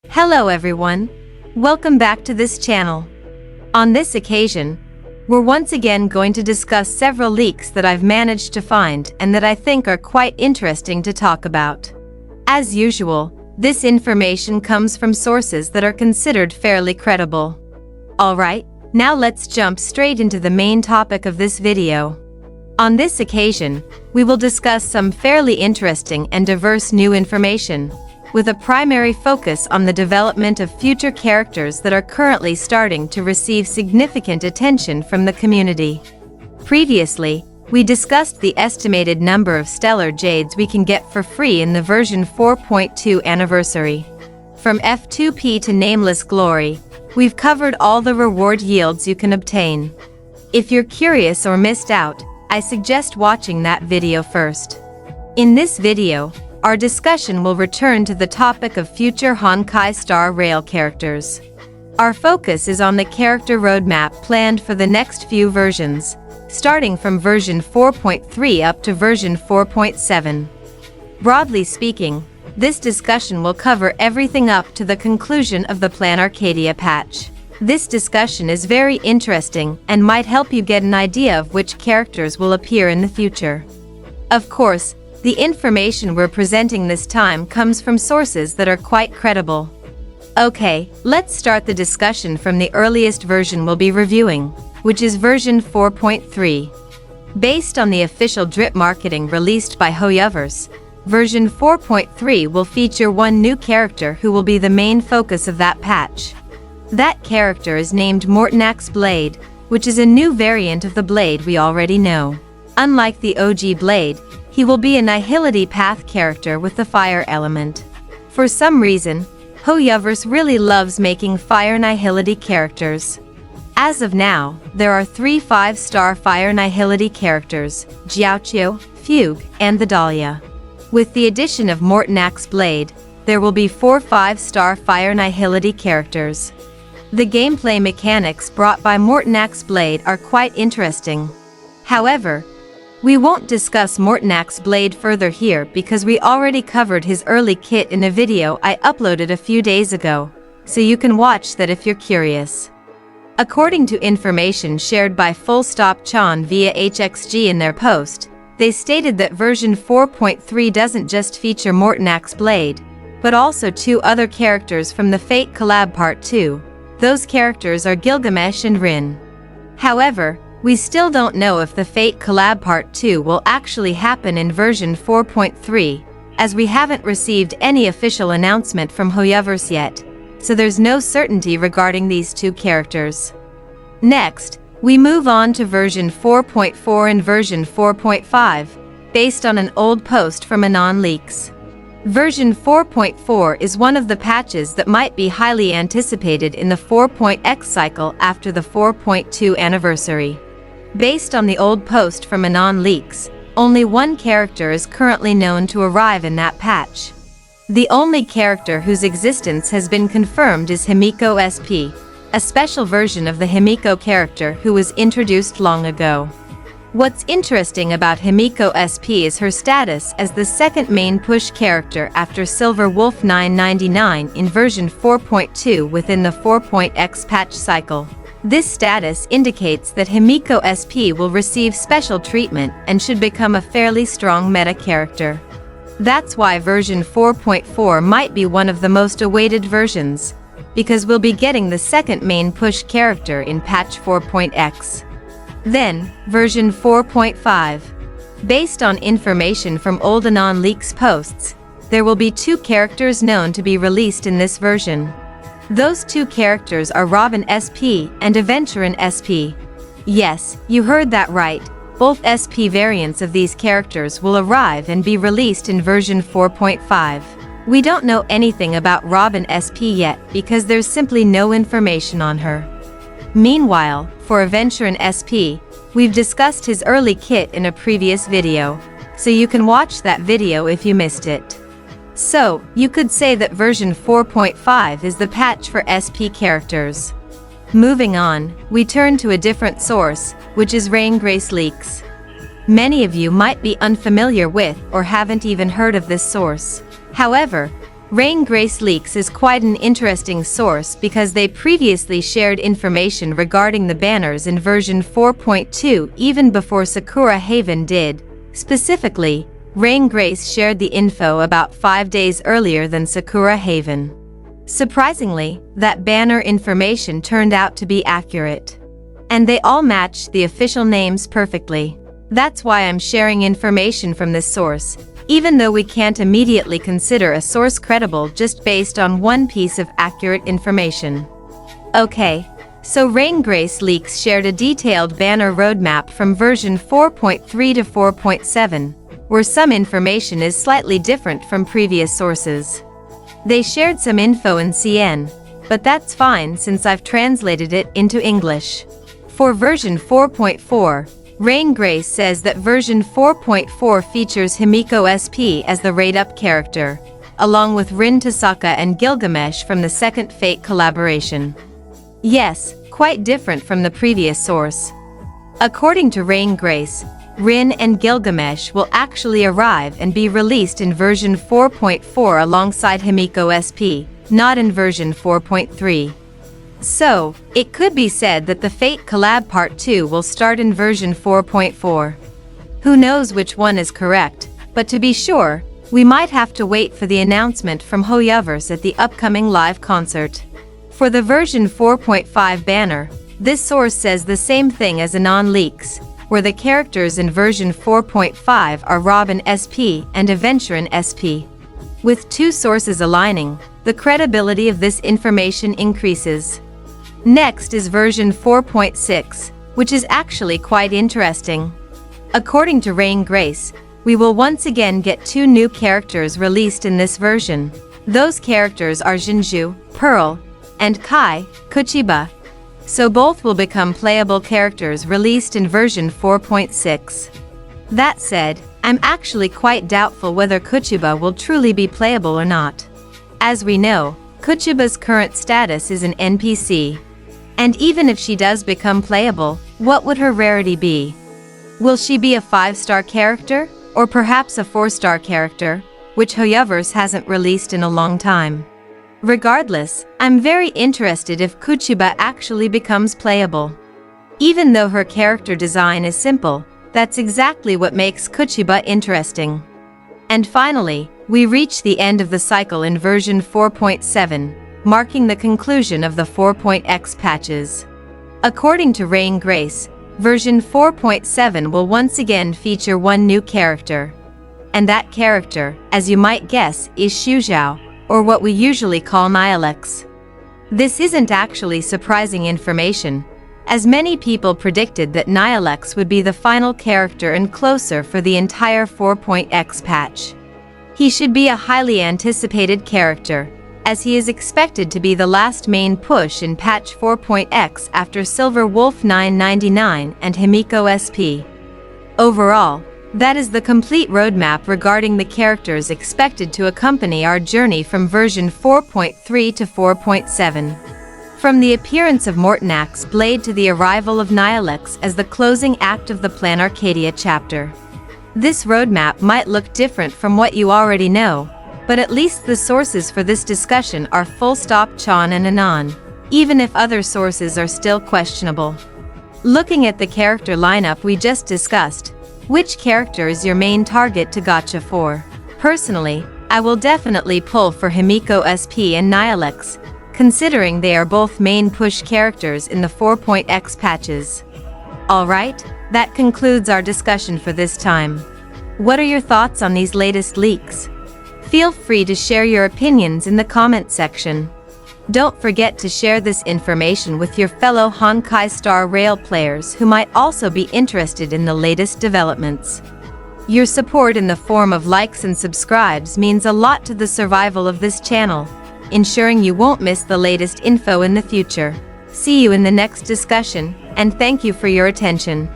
Hello everyone, welcome back to this channel. On this occasion, we're once again going to discuss several leaks that I've managed to find and that I think are quite interesting to talk about. As usual, this information comes from sources that are considered fairly credible. Alright, now let's jump straight into the main topic of this video. On this occasion, we will discuss some fairly interesting and diverse new information, with a primary focus on the development of future characters that are currently starting to receive significant attention from the community. Previously, we discussed the estimated number of stellar jades we can get for free in the version 4.2 anniversary. From F2P to Nameless Glory, we've covered all the reward yields you can obtain. If you're curious or missed out, I suggest watching that video first. In this video, our discussion will return to the topic of future Honkai starrail characters. Our focus is on the character roadmap planned for the next few versions, starting from version 4.3 up to version 4.7. Broadly speaking, this discussion will cover everything up to the conclusion of the Plan Arcadia patch. This discussion is very interesting and might help you get an idea of which characters will appear in the future. Of course, the information we're presenting this time comes from sources that are quite credible. Okay, let's start the discussion from the earliest version we'll be reviewing, which is version 4.3. Based on the official drip marketing released by Hoyoverse, version 4.3 will feature one new character who will be the main focus of that patch. That character is named Mort'nax Blade, which is a new variant of the blade we already know. Unlike the OG blade, he will be a Nihility Path character with the fire element. For some reason, Hoyoverse really loves making fire Nihility characters. As of now, there are 3 5-star fire Nihility characters, Jiaoqiu, Fugue, and the Dahlia. With the addition of Mort'nax Blade, there will be 4 5-star fire Nihility characters. The gameplay mechanics brought by Mort'nax Blade are quite interesting. However, we won't discuss Mort'nax Blade further here because we already covered his early kit in a video I uploaded a few days ago, so you can watch that if you're curious. According to information shared by Full Stop Chan via HXG in their post, they stated that version 4.3 doesn't just feature Mort'nax Blade, but also 2 other characters from the Fate collab part 2. Those characters are Gilgamesh and Rin. However, we still don't know if the Fate collab part 2 will actually happen in version 4.3, as we haven't received any official announcement from Hoyoverse yet, so there's no certainty regarding these 2 characters. Next, we move on to version 4.4 and version 4.5, based on an old post from Anon Leaks. Version 4.4 is one of the patches that might be highly anticipated in the 4.x cycle after the 4.2 anniversary. Based on the old post from Anon Leaks, only one character is currently known to arrive in that patch. The only character whose existence has been confirmed is Himiko SP, a special version of the Himiko character who was introduced long ago. What's interesting about Himiko SP is her status as the second main push character after Silverwolf 999 in version 4.2 within the 4.x patch cycle. This status indicates that Himiko SP will receive special treatment and should become a fairly strong meta character. That's why version 4.4 might be one of the most awaited versions, because we'll be getting the second main push character in patch 4.x. Then, version 4.5. Based on information from old Anon Leaks posts, there will be 2 characters known to be released in this version. Those 2 characters are Robin SP and Aventurin SP. Yes, you heard that right, both SP variants of these characters will arrive and be released in version 4.5. We don't know anything about Robin SP yet because there's simply no information on her. Meanwhile, for Aventurin SP, we've discussed his early kit in a previous video, so you can watch that video if you missed it. So, you could say that version 4.5 is the patch for SP characters. Moving on, we turn to a different source, which is Raingrace Leaks. Many of you might be unfamiliar with or haven't even heard of this source. However, Rain Grace Leaks is quite an interesting source because they previously shared information regarding the banners in version 4.2 even before Sakura Haven did. Specifically, Rain Grace shared the info about 5 days earlier than Sakura Haven. Surprisingly, that banner information turned out to be accurate. And they all matched the official names perfectly. That's why I'm sharing information from this source, even though we can't immediately consider a source credible just based on one piece of accurate information. Okay, so Rain Grace Leaks shared a detailed banner roadmap from version 4.3 to 4.7, where some information is slightly different from previous sources. They shared some info in CN, but that's fine since I've translated it into English. For version 4.4, Rain Grace says that version 4.4 features Himiko SP as the raid-up character, along with Rin Tasaka and Gilgamesh from the Second Fate collaboration. Yes, quite different from the previous source. According to Rain Grace, Rin and Gilgamesh will actually arrive and be released in version 4.4 alongside Himiko SP, not in version 4.3. So, it could be said that the Fate collab part 2 will start in version 4.4. Who knows which one is correct, but to be sure, we might have to wait for the announcement from Hoyoverse at the upcoming live concert. For the version 4.5 banner, this source says the same thing as Anon Leaks, where the characters in version 4.5 are Robin SP and Aventurin SP. With two sources aligning, the credibility of this information increases. Next is version 4.6, which is actually quite interesting. According to Rain Grace, we will once again get two new characters released in this version. Those characters are Jinju, Pearl, and Kai, KUCHIBA. So both will become playable characters released in version 4.6. That said, I'm actually quite doubtful whether KUCHIBA will truly be playable or not. As we know, KUCHIBA's current status is an NPC. And even if she does become playable, what would her rarity be? Will she be a 5-star character, or perhaps a 4-star character, which Hoyoverse hasn't released in a long time? Regardless, I'm very interested if KUCHIBA actually becomes playable. Even though her character design is simple, that's exactly what makes KUCHIBA interesting. And finally, we reach the end of the cycle in version 4.7, marking the conclusion of the 4.x patches. According to Rain Grace, version 4.7 will once again feature one new character. And that character, as you might guess, is Shuzhou, or what we usually call Nihilix. This isn't actually surprising information, as many people predicted that Nihilix would be the final character and closer for the entire 4.x patch. He should be a highly anticipated character, as he is expected to be the last main push in patch 4.x after Silverwolf 999 and Himiko SP. Overall, that is the complete roadmap regarding the characters expected to accompany our journey from version 4.3 to 4.7. From the appearance of Mortonak's blade to the arrival of Nihilix as the closing act of the Plan Arcadia chapter. This roadmap might look different from what you already know, but at least the sources for this discussion are Full Stop Chan and Anon, even if other sources are still questionable. Looking at the character lineup we just discussed, which character is your main target to gacha for? Personally, I will definitely pull for Himiko SP and Nihilix, considering they are both main push characters in the 4.x patches. Alright, that concludes our discussion for this time. What are your thoughts on these latest leaks? Feel free to share your opinions in the comment section. Don't forget to share this information with your fellow Honkai Star Rail players who might also be interested in the latest developments. Your support in the form of likes and subscribes means a lot to the survival of this channel, ensuring you won't miss the latest info in the future. See you in the next discussion, and thank you for your attention.